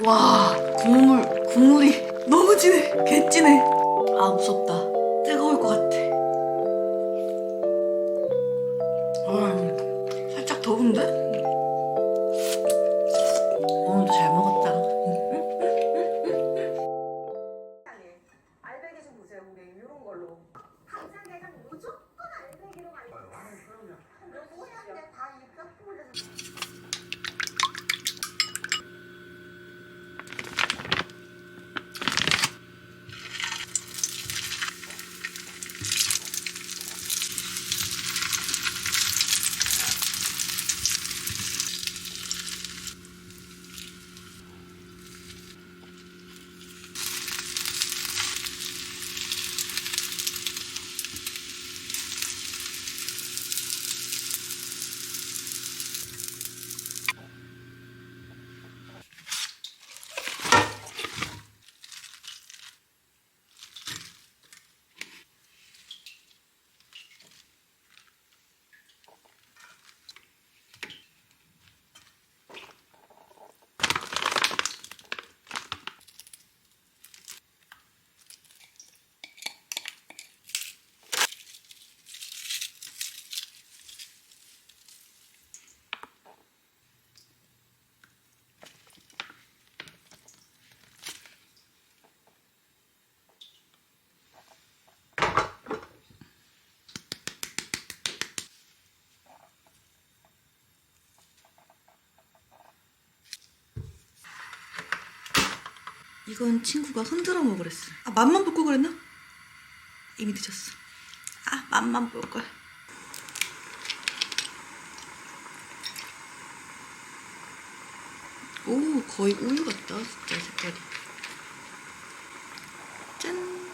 와, 국물이 너무 진해. 개찐해. 아, 무섭다. 뜨거울 것 같아. 살짝 더운데? 오늘도 잘 먹었다. 알배기 좀 보세요, 고객님. 이런 걸로. 간장게장 무조건 알배기로 많이 써요. 그럼요. 모양대 다 입덕분을. 이건 친구가 흔들어 먹으랬어. 아, 맛만 볼걸 그랬나? 이미 늦었어. 아, 맛만 볼걸. 오, 거의 우유 같다, 진짜 색깔이. 짠.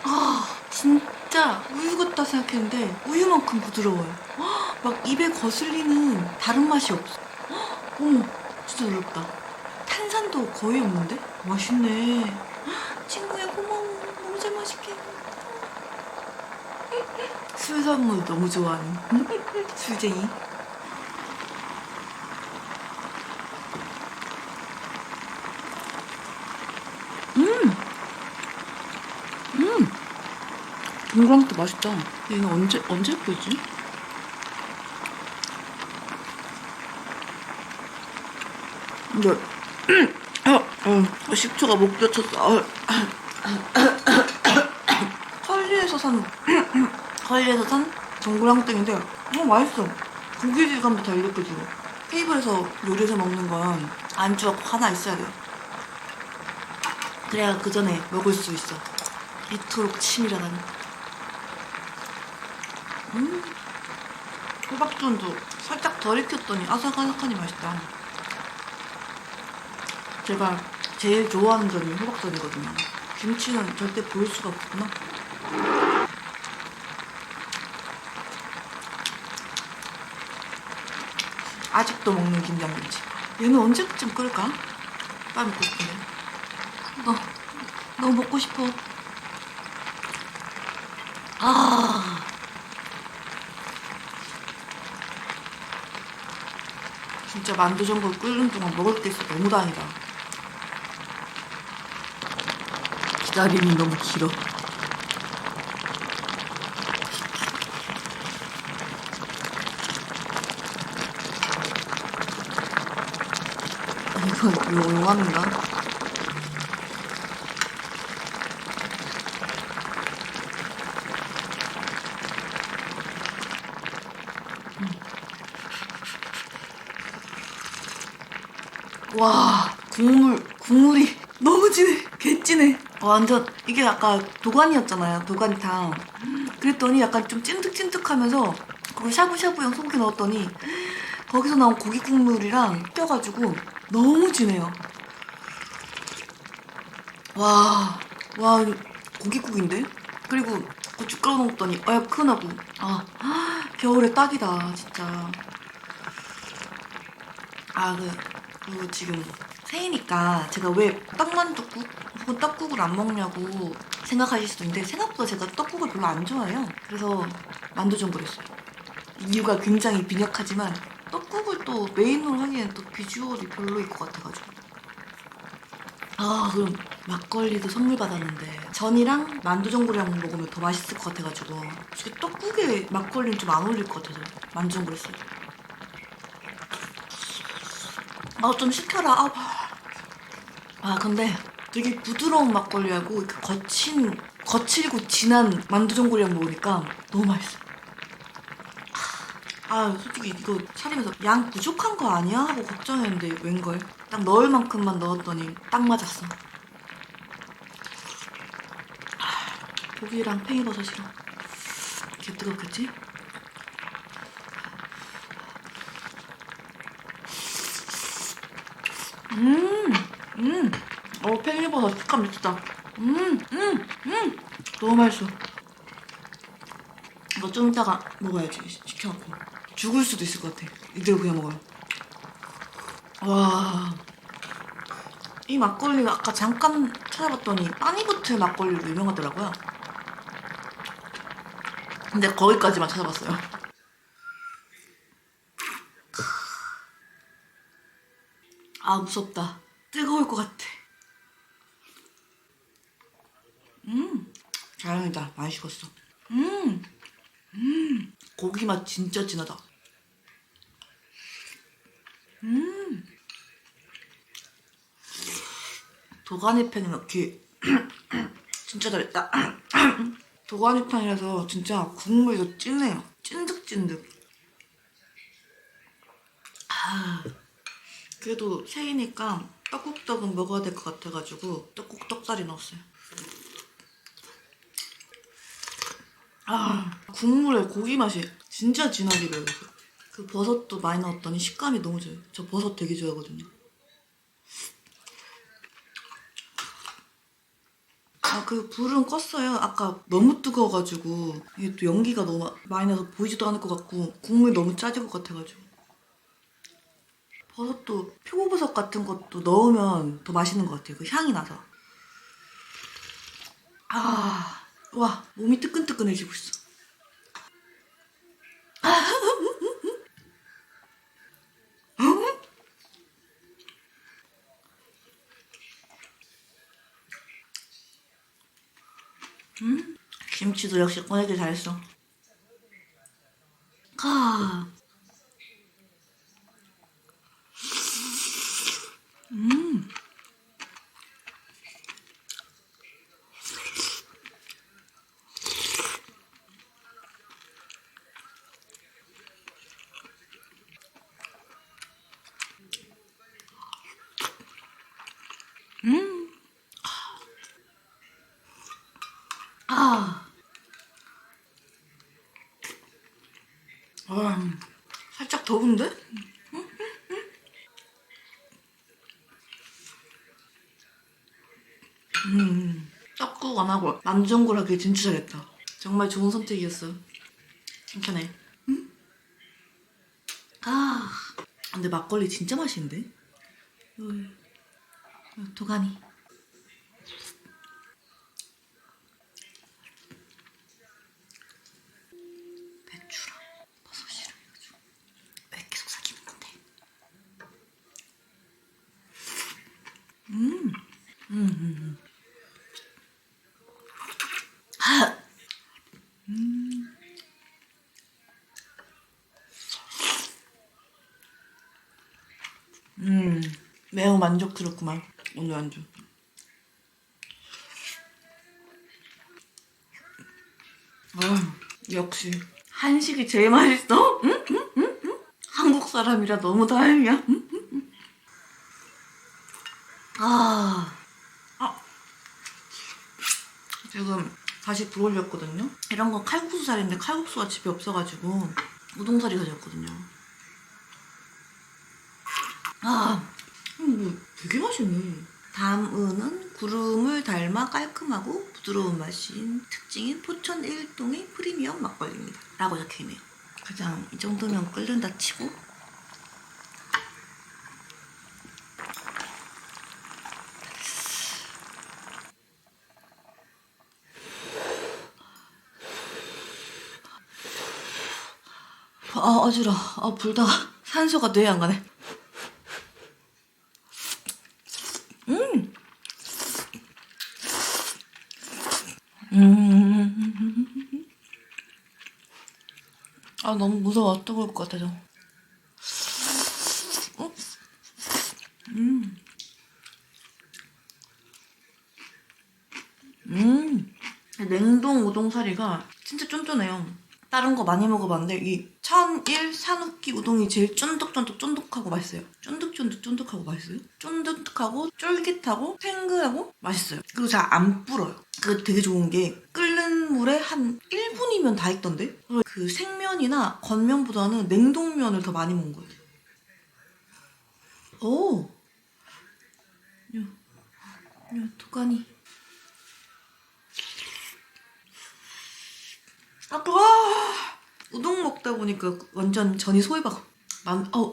아, 진짜 우유 같다 생각했는데 우유만큼 부드러워요. 막 입에 거슬리는 다른 맛이 없어. 어머, 진짜 놀랍다. 탄산도 거의 없는데? 맛있네. 친구야, 고마워. 너무 잘 맛있게. 술 선물 너무 좋아하는 술쟁이. 동그랑도 맛있다. 얘는 언제 끓지? 근데 식초가 목 다쳤어. 컬리에서 산 동그랑땡인데 맛있어. 고기 질감도 잘 느껴지고. 테이블에서 요리해서 먹는 건 안주가 꼭 하나 있어야 돼. 그래야 그 전에 먹을 수 있어. 이토록 치밀하다니. 호박전도 살짝 덜 익혔더니 아삭아삭하니 맛있다. 제가 제일 좋아하는 전이 호박전이거든요. 김치는 절대 볼 수가 없구나. 아직도 먹는 김장김치. 얘는 언제쯤 끓을까? 빨리 먹고 싶은데. 너무 먹고 싶어. 아. 진짜 만두 전골 끓는 동안 먹을 게 있어. 너무 다행이다. 기다림이 너무 길어. 이거 용암인가? 와, 국물이 너무 진해. 개찐해. 완전, 이게 아까 도가니였잖아요. 도가니탕. 그랬더니 약간 좀 찐득찐득하면서 그걸 샤브샤브용 소고기 넣었더니 거기서 나온 고기 국물이랑 껴가지고 너무 진해요. 와, 이거 고깃국인데? 그리고 고추 끓여놓았더니 얼큰하고. 겨울에 딱이다, 진짜. 그리고 지금 새해니까 제가 왜 떡만둣국 혹은 떡국을 안 먹냐고 생각하실 수도 있는데 생각보다 제가 떡국을 별로 안 좋아해요. 그래서 만두전골 했어요. 이유가 굉장히 빈약하지만 떡국을 또 또 메인으로 하기엔 또 비주얼이 별로일 것 같아가지고. 아, 그럼 막걸리도 선물 받았는데 전이랑 만두전골이랑 먹으면 더 맛있을 것 같아가지고 솔직히 떡국에 막걸리는 좀 안 어울릴 것 같아서 만두전골 했어요. 아, 좀 시켜라. 근데 되게 부드러운 막걸리하고 이렇게 거칠고 진한 만두전골이랑 먹으니까 너무 맛있어. 솔직히 이거 차리면서 양 부족한 거 아니야? 하고 걱정했는데 웬걸. 딱 넣을 만큼만 넣었더니 딱 맞았어. 고기랑 팽이버섯이랑. 이렇게 뜨겁겠지? 팽이버섯 식감 미쳤다. 너무 맛있어. 이거 좀 이따가 먹어야지, 시켜갖고. 죽을 수도 있을 것 같아. 이대로 그냥 먹어요. 와. 이 막걸리가 아까 잠깐 찾아봤더니 빠니보트 막걸리로 유명하더라고요. 근데 거기까지만 찾아봤어요. 무섭다. 뜨거울 것 같아. 다행이다. 많이 식었어. 고기 맛 진짜 진하다. 도가니탕 이렇게 진짜 잘했다. 도가니탕이라서 진짜 국물도 진해요. 찐득찐득. 그래도 새이니까 떡국떡은 먹어야 될 것 같아가지고 떡국 떡살이 넣었어요. 국물에 고기 맛이 진짜 진하게 배어요. 그 버섯도 많이 넣었더니 식감이 너무 좋아요. 저 버섯 되게 좋아하거든요. 그 불은 껐어요. 아까 너무 뜨거워가지고 이게 또 연기가 너무 많이 나서 보이지도 않을 것 같고 국물 너무 짜질 것 같아가지고. 버섯도 표고버섯 같은 것도 넣으면 더 맛있는 것 같아요. 그 향이 나서. 와, 몸이 뜨끈뜨끈해지고 있어. 김치도 역시 꺼내길 잘했어. 살짝 더운데? 떡국 안 하고 만두전골 하길 진짜 잘했다. 정말 좋은 선택이었어. 칭찬해. 근데 막걸리 진짜 맛있는데? 도가니. 배추랑 버섯이랑 해가지고. 왜 이렇게 속삭이는 건데? 매우 만족스럽구만 오늘 안주. 역시 한식이 제일 맛있어. 한국 사람이라 너무 다행이야. 지금 다시 불올렸거든요. 이런 건 칼국수 살인데 칼국수가 집에 없어가지고 우동사리 가져왔거든요. 되게 맛있네. 다음은 구름을 닮아 깔끔하고 부드러운 맛인 특징인 포천 1동의 프리미엄 막걸리입니다. 라고 적혀있네요. 그냥 이 정도면 끓는다 치고. 어지러. 불다. 산소가 뇌에 안 가네. 음. 아, 너무 무서워. 뜨거울 것 같아서. 냉동 우동사리가 진짜 쫀쫀해요. 다른 거 많이 먹어봤는데 이 천일 산후기 우동이 제일 쫀득쫀득하고 맛있어요. 쫀득하고 맛있어요. 쫀득하고 쫄깃하고 탱글하고 맛있어요. 그리고 잘 안 불어요. 그 되게 좋은 게 끓는 물에 한 1분이면 다 익던데? 그 생면이나 건면보다는 냉동면을 더 많이 먹은 것 같아요. 오! 야, 도가니. 아, 뜨거! 우동 먹다 보니까 완전 전이 소해박.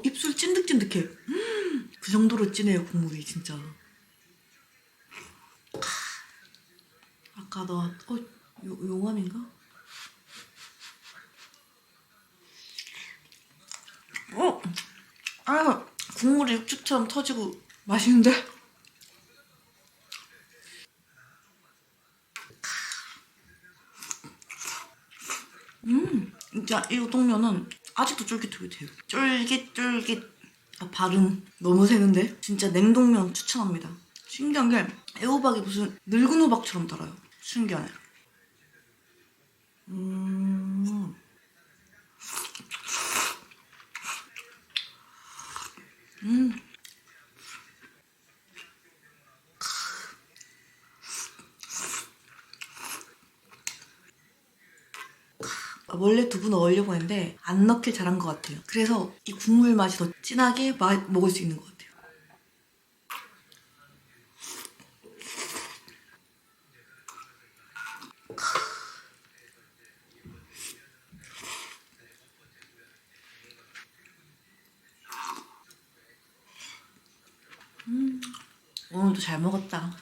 입술 찐득찐득해. 그 정도로 진해요, 국물이 진짜. 아까 용암인가? 국물이 육즙처럼 터지고 맛있는데? 진짜 이 우동면은 아직도 쫄깃쫄깃해요. 쫄깃쫄깃. 발음 너무 세는데? 진짜 냉동면 추천합니다. 신기한 게 애호박이 무슨 늙은 호박처럼 달아요. 신기하네. 원래 두부는 넣으려고 했는데 안 넣길 잘한 것 같아요. 그래서 이 국물 맛이 더 진하게 먹을 수 있는 것 같아요. 오늘도 잘 먹었다.